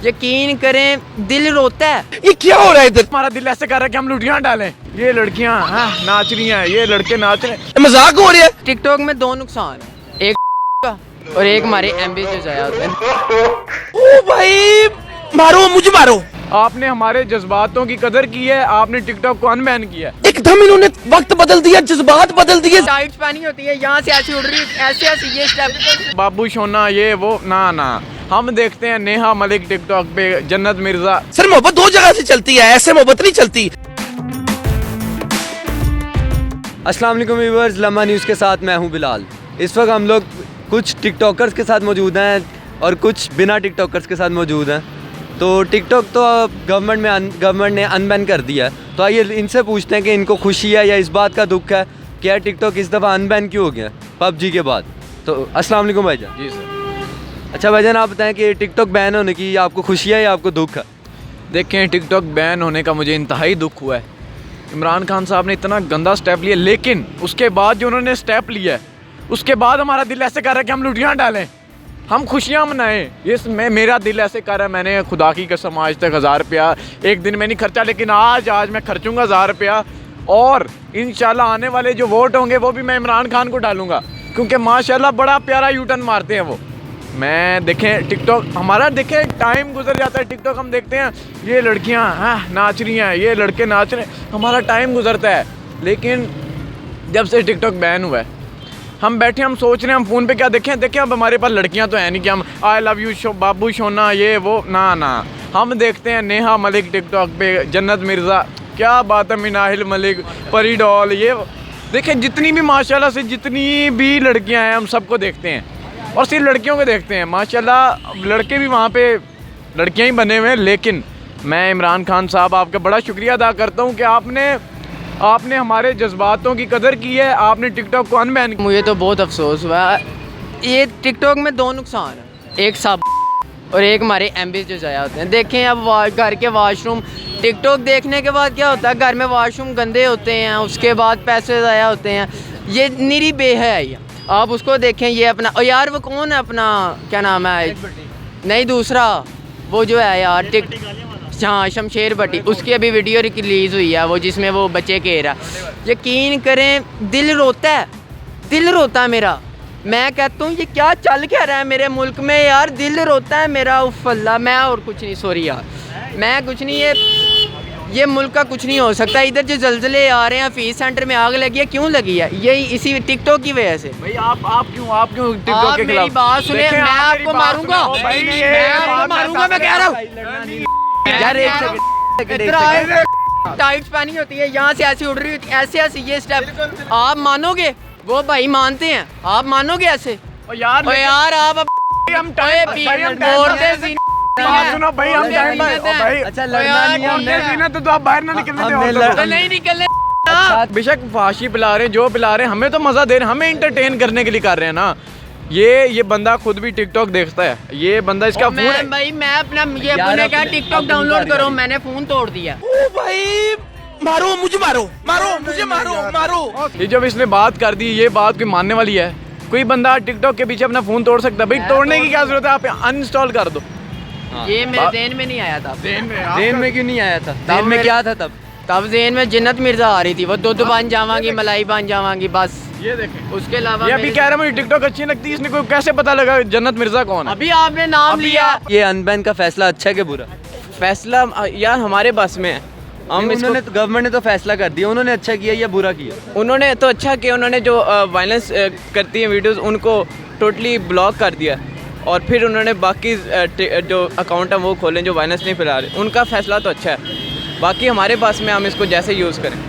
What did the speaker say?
यकीन करें दिल रोता है। ये क्या हो रहा है इधर? हमारा दिल ऐसे कर रहा है कि हम लुटियां डालें। ये लड़कियां नाच रही हैं, ये लड़के नाच रहे हैं। मजाक हो रहा है? टिकटॉक में दो नुकसान है, एक का और एक हमारे एमबी जो जाया होते हैं। ओ भाई मारो, मुझे मारो। आपने हमारे जज्बातों की कदर की है, आपने टिकटॉक को अनबैन किया है। एकदम इन्होंने वक्त बदल दिया, जज्बात बदल दिए। टाइट्स पहनी होती है, यहाँ से ऐसी उड़ रही है, ऐसे ऐसे ये स्टेप। बाबू सोना ये वो ना हम देखते हैं नेहा मलिक टिकटॉक पे, जन्नत मिर्जा। सर मोहब्बत दो जगह से चलती है, ऐसे मोहब्बत नहीं चलती। अस्सलाम वालेकुम व्यूअर्स, लम्हा न्यूज़ के साथ मैं हूं बिलाल। इस वक्त हम लोग कुछ टिकटॉकर्स के साथ मौजूद हैं और कुछ बिना टिकटॉकर्स के साथ मौजूद हैं। तो टिकटॉक तो गवर्नमेंट ने अनबैन कर दिया है। तो आइए इनसे पूछते हैं कि इनको खुशी है या इस बात का दुख है कि यार टिकटॉक इस दफ़ा अनबैन क्यों हो गया पबजी के बाद। तो अस्सलाम वालेकुम भाईजान। जी सर। अच्छा भाईजान, आप बताएं कि टिकटॉक बैन होने की आपको खुशी है या आपको दुख है? देखें, टिकटॉक बैन होने का मुझे इंतहाई दुख हुआ है। इमरान खान साहब ने इतना गंदा स्टेप लिया, लेकिन उसके बाद जो उन्होंने स्टेप लिया है उसके बाद हमारा दिल ऐसे कर रहा है कि हम लुटियां डालें, हम खुशियां मनाएं। ये मेरा दिल ऐसे कर रहा है, मैंने खुदा की कसम आज तक 1000 रुपया एक दिन में नहीं खर्चा, लेकिन आज मैं खर्चूंगा 1000 रुपया। और इंशाल्लाह आने वाले जो वोट होंगे वो भी मैं इमरान खान को डालूंगा, क्योंकि माशाल्लाह बड़ा प्यारा यूटर्न मारते हैं वो। मैं देखें टिकटॉक हमारा, देखें टाइम गुजर जाता है, टिकटॉक हम देखते हैं ये लड़कियां नाच रही हैं, ये लड़के नाच रहे हैं, हमारा टाइम गुजरता है। लेकिन जब से टिकटॉक बैन हुआ है हम बैठे, हम सोच रहे हैं हम फ़ोन पे क्या देखें अब हमारे पास लड़कियां तो है नहीं कि हम आई लव यू बाबू सोना ये वो ना हम देखते हैं नेहा मलिक टिकटॉक पे, जन्नत मिर्ज़ा, क्या बात है, मिनाहिल मलिक, परी डॉल, ये देखें जितनी भी माशाल्लाह से जितनी भी लड़कियां हैं हम सबको देखते हैं और सिर्फ लड़कियों को देखते हैं। माशाल्लाह लड़के भी वहाँ पे लड़कियां ही बने हुए हैं। लेकिन मैं इमरान खान साहब आपका बड़ा शुक्रिया अदा करता हूँ कि आपने हमारे जज्बातों की कदर की है, आपने टिकटॉक को अनबैन किया। मुझे तो बहुत अफसोस हुआ। ये टिकटॉक में दो नुकसान है, एक सब और एक हमारे एमबी जो जाया होते हैं। देखें अब घर के वाशरूम, टिकटॉक देखने के बाद क्या होता है, घर में वाशरूम गंदे होते हैं, उसके बाद पैसे ज़ाया होते हैं, ये निरी बेहया। आप उसको देखें, ये अपना और यार वो कौन है अपना, क्या नाम है, नहीं दूसरा वो जो है यार हाँ शमशेर भट्टी, उसकी अभी वीडियो रिलीज़ हुई है वो जिसमें वो बच्चे कह रहा। यकीन करें दिल रोता है, दिल रोता है मेरा। मैं कहता हूँ ये क्या चल क्या रहा है मेरे मुल्क में यार, दिल रोता है मेरा। उफ अल्लाह, मैं और कुछ नहीं, सॉरी यार मैं कुछ नहीं, ये मुल्क का कुछ नहीं हो सकता। इधर जो जल्जले आ रहे हैं, फीस सेंटर में आग लगी है, क्यों लगी है? यही इसी टिकटॉक की वजह से। भाई आप क्यों टिकटॉक के खिलाफ? मेरी बात सुने, मैं आपको मारूंगा, मैं कह रहा हूँ यार। टाइट्स पहनी होती है, यहाँ से ऐसी उड़ रही होती है, ऐसे ऐसे ये स्टेप। आप मानोगे? वो भाई मानते हैं, आप मानोगे ऐसे? यार आप हम सुनो भाई, हम भाई अच्छा लड़ना नहीं हमने तो आप बाहर ना निकलने नहीं निकलने। बेशक फाशी पिला रहे हैं, जो पिला रहे हैं, हमें तो मजा दे रहे हैं, हमें इंटरटेन करने के लिए कर रहे हैं ना। ये बंदा खुद भी टिकटॉक देखता है, ये बंदा इसका फोन है भाई। मैं अपना ये बोले क्या टिकटॉक डाउनलोड करो, मैंने फोन तोड़ दिया। ओ भाई मारो, मुझे मारो, मुझे मारो। ये जब इसने बात कर दी, ये बात कोई मानने वाली है? कोई बंदा टिकटॉक के पीछे अपना फोन तोड़ सकता है? भाई तोड़ने की क्या जरूरत है, आप अनइंस्टॉल कर दो। ये मेरे ज़हन में नहीं आया था। जेन में क्यों नहीं आया था? जेन में क्या था तब ज़हन में जन्नत मिर्जा आ रही थी, वो दूध बन जावांगी, मलाई बन जावांगी, बस। ये देखें, उसके अलावा ये अभी कह रहा है मुझे टिकटॉक अच्छी लगती है, इसने कोई कैसे पता लगा जन्नत मिर्जा कौन है? अभी आपने नाम लिया। ये अनबैन का फैसला अच्छा है कि बुरा? फैसला यार हमारे बस में है। उन्होंने तो गवर्नमेंट ने तो फैसला कर दिया, उन्होंने अच्छा किया या बुरा किया? उन्होंने तो अच्छा किया, उन्होंने जो वायलेंस करती हैं वीडियोस उनको टोटली ब्लॉक कर दिया और फिर उन्होंने बाकी जो अकाउंट है वो खोलें जो वायलेंस नहीं फैला रहे। उनका फैसला तो अच्छा है, बाकी हमारे पास में हम इसको जैसे यूज़ करें।